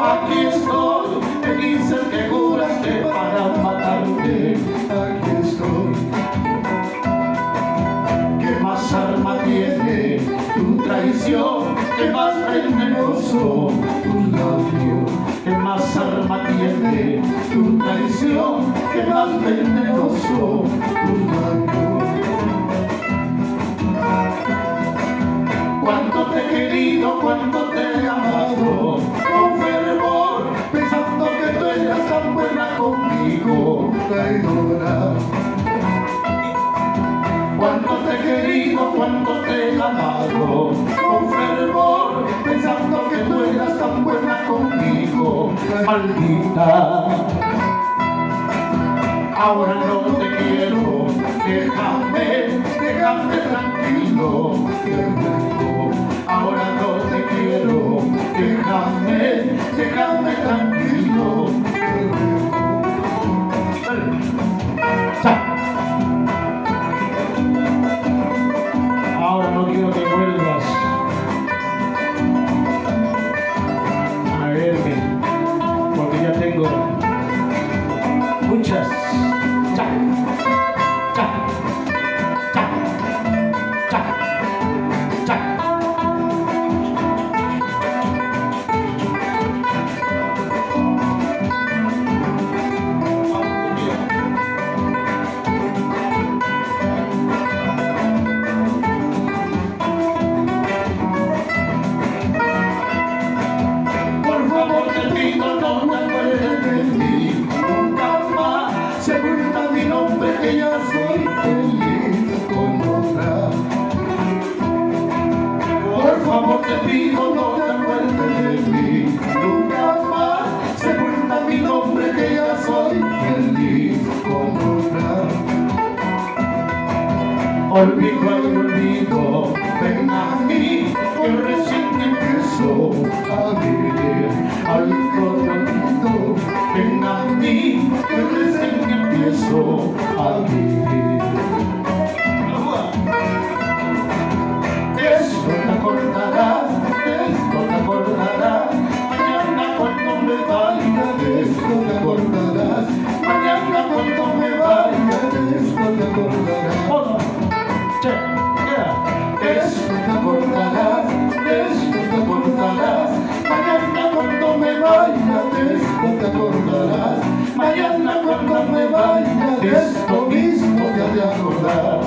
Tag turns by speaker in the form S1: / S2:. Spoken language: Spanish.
S1: Aquí estoy, me dicen que juraste para matarte. Aquí estoy. ¿Qué más arma tiene tu traición? ¿Qué más venenoso tus labios? ¿Qué más arma tiene tu traición? ¿Qué más venenoso tus labios? Cuánto te he querido, cuánto te he amado, con fervor, pensando que tú eras tan buena conmigo, traidora. Cuánto te he querido, cuánto te he amado, con fervor, pensando que tú eras tan buena conmigo, maldita. Ahora no te quiero, déjame tranquilo, te ruego. Ahora no te quiero, déjame tranquilo, te ruego. Ahora no quiero que vuelvas a verme, porque ya tengo muchas. Por favor te pido, no te acuerdes de mí nunca más. Sepulta mi nombre, que ya soy feliz con otra. Por favor te pido, no te acuerdes de mí nunca más. Sepulta mi nombre, que ya soy feliz con otra. Olvido al olvido, ven a mí, que recién empiezo a vivir. Al olvido, ven a mí, que recién empiezo a vivir. De esto te acordarás, mañana cuando me vaya, de esto te acordarás, mañana cuando me vaya, de esto te acordarás. De esto te acordarás, mañana cuando me vaya, de esto te acordarás, mañana cuando me vaya, de esto mismo te has de acordar.